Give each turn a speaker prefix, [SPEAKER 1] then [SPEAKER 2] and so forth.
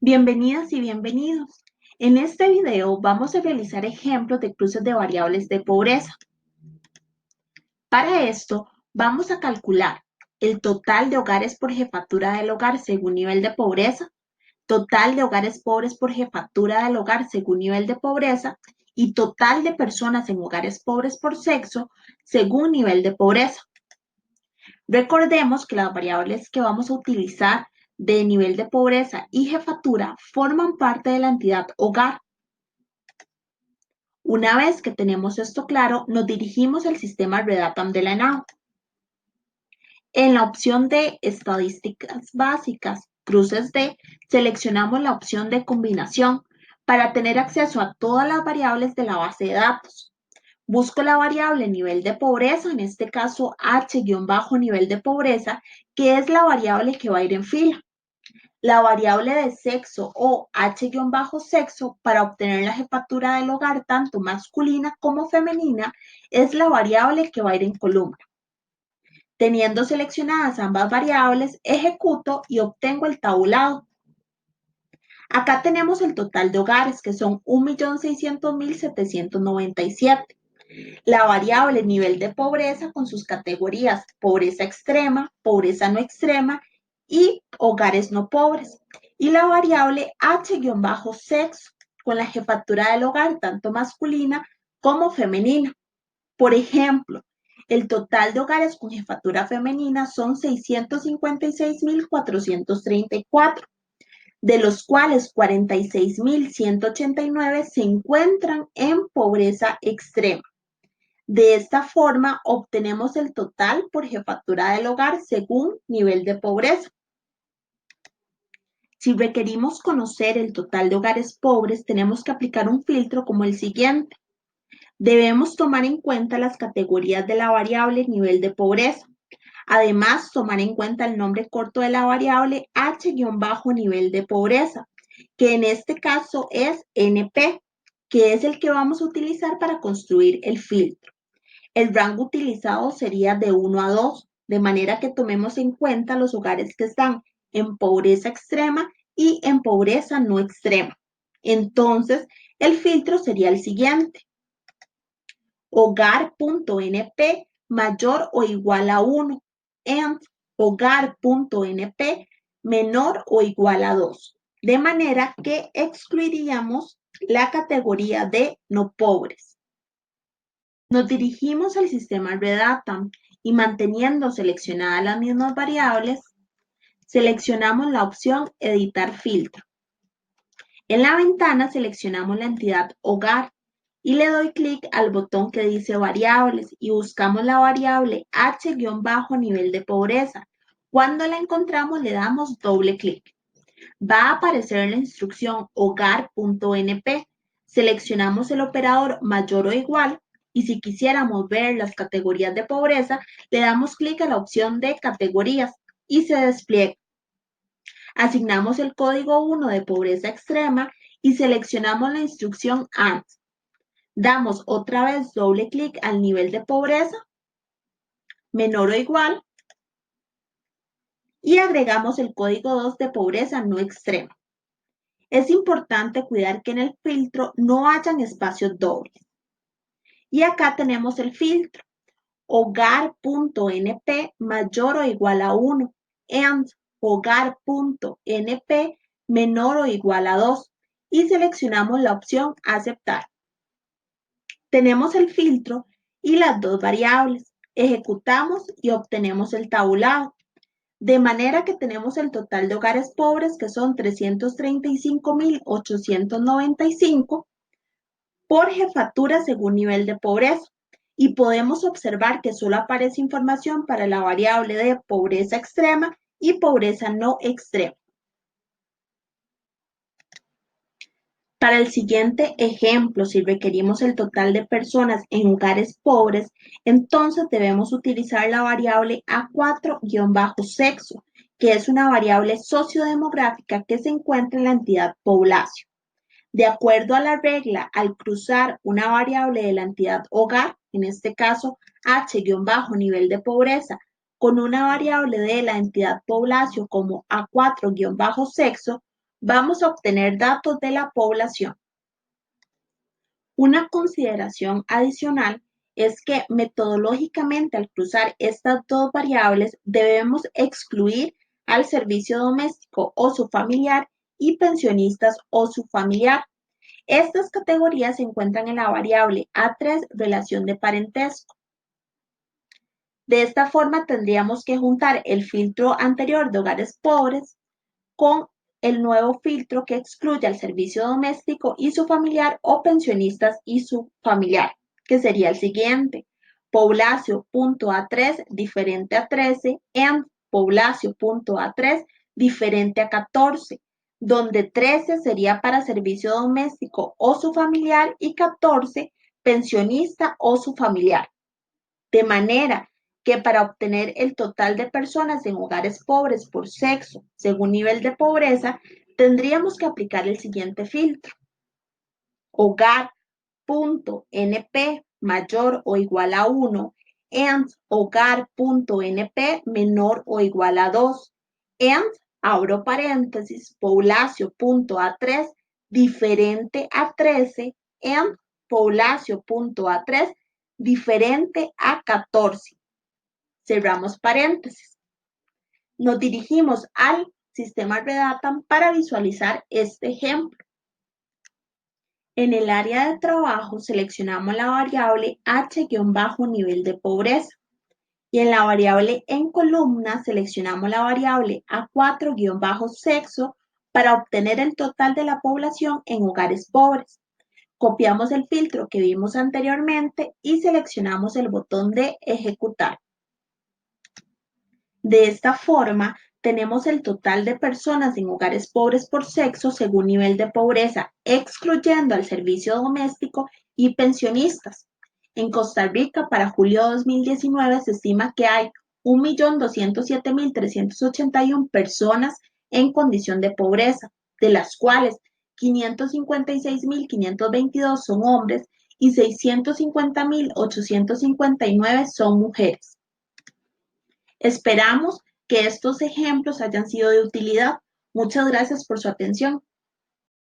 [SPEAKER 1] Bienvenidas y bienvenidos. En este video vamos a realizar ejemplos de cruces de variables de pobreza. Para esto, vamos a calcular el total de hogares por jefatura del hogar según nivel de pobreza, total de hogares pobres por jefatura del hogar según nivel de pobreza y total de personas en hogares pobres por sexo según nivel de pobreza. Recordemos que las variables que vamos a utilizar de nivel de pobreza y jefatura forman parte de la entidad hogar. Una vez que tenemos esto claro, nos dirigimos al sistema Redatam de la ENAO. En la opción de Estadísticas Básicas, Cruces de, seleccionamos la opción de Combinación para tener acceso a todas las variables de la base de datos. Busco la variable nivel de pobreza, en este caso H-nivel de pobreza, que es la variable que va a ir en fila. La variable de sexo o H-sexo para obtener la jefatura del hogar tanto masculina como femenina es la variable que va a ir en columna. Teniendo seleccionadas ambas variables, ejecuto y obtengo el tabulado. Acá tenemos el total de hogares, que son 1.600.797. La variable nivel de pobreza con sus categorías pobreza extrema, pobreza no extrema y hogares no pobres. Y la variable H-sexo con la jefatura del hogar tanto masculina como femenina. Por ejemplo, el total de hogares con jefatura femenina son 656.434, de los cuales 46.189 se encuentran en pobreza extrema. De esta forma, obtenemos el total por jefatura del hogar según nivel de pobreza. Si requerimos conocer el total de hogares pobres, tenemos que aplicar un filtro como el siguiente. Debemos tomar en cuenta las categorías de la variable nivel de pobreza. Además, tomar en cuenta el nombre corto de la variable H-nivel de pobreza, que en este caso es NP, que es el que vamos a utilizar para construir el filtro. El rango utilizado sería de 1 a 2, de manera que tomemos en cuenta los hogares que están en pobreza extrema y en pobreza no extrema. Entonces, el filtro sería el siguiente. Hogar.np mayor o igual a 1 and hogar.np menor o igual a 2, de manera que excluiríamos la categoría de no pobres. Nos dirigimos al sistema Redatam y manteniendo seleccionadas las mismas variables, seleccionamos la opción Editar filtro. En la ventana seleccionamos la entidad Hogar y le doy clic al botón que dice Variables y buscamos la variable H-nivel de pobreza. Cuando la encontramos le damos doble clic. Va a aparecer la instrucción hogar.np. Seleccionamos el operador mayor o igual y si quisiéramos ver las categorías de pobreza, le damos clic a la opción de categorías y se despliega. Asignamos el código 1 de pobreza extrema y seleccionamos la instrucción AND. Damos otra vez doble clic al nivel de pobreza, menor o igual, y agregamos el código 2 de pobreza no extrema. Es importante cuidar que en el filtro no hayan espacios dobles. Y acá tenemos el filtro, hogar.np mayor o igual a 1, and hogar.np menor o igual a 2, y seleccionamos la opción aceptar. Tenemos el filtro y las dos variables. Ejecutamos y obtenemos el tabulado. De manera que tenemos el total de hogares pobres, que son 335.895 por jefatura según nivel de pobreza. Y podemos observar que solo aparece información para la variable de pobreza extrema y pobreza no extrema. Para el siguiente ejemplo, si requerimos el total de personas en hogares pobres, entonces debemos utilizar la variable A4-sexo, que es una variable sociodemográfica que se encuentra en la entidad población. De acuerdo a la regla, al cruzar una variable de la entidad hogar, en este caso H-nivel de pobreza, con una variable de la entidad población como A4-sexo, Vamos a obtener datos de la población. Una consideración adicional es que metodológicamente al cruzar estas dos variables debemos excluir al servicio doméstico o su familiar y pensionistas o su familiar. Estas categorías se encuentran en la variable A3 relación de parentesco. De esta forma tendríamos que juntar el filtro anterior de hogares pobres con el nuevo filtro que excluye al servicio doméstico y su familiar o pensionistas y su familiar, que sería el siguiente. Poblacio.A3 diferente a 13 en Poblacio.A3 diferente a 14, donde 13 sería para servicio doméstico o su familiar y 14 pensionista o su familiar. De manera que para obtener el total de personas en hogares pobres por sexo según nivel de pobreza, tendríamos que aplicar el siguiente filtro. Hogar.np mayor o igual a 1 and hogar.np menor o igual a 2 and, abro paréntesis, poblacio.a3 diferente a 13 and poblacio.a3 diferente a 14. Cerramos paréntesis. Nos dirigimos al sistema Redatam para visualizar este ejemplo. En el área de trabajo seleccionamos la variable H-nivel de pobreza y en la variable en columna seleccionamos la variable A4-sexo para obtener el total de la población en hogares pobres. Copiamos el filtro que vimos anteriormente y seleccionamos el botón de ejecutar. De esta forma, tenemos el total de personas en hogares pobres por sexo según nivel de pobreza, excluyendo al servicio doméstico y pensionistas. En Costa Rica, para julio de 2019, se estima que hay 1.207.381 personas en condición de pobreza, de las cuales 556.522 son hombres y 650.859 son mujeres. Esperamos que estos ejemplos hayan sido de utilidad. Muchas gracias por su atención.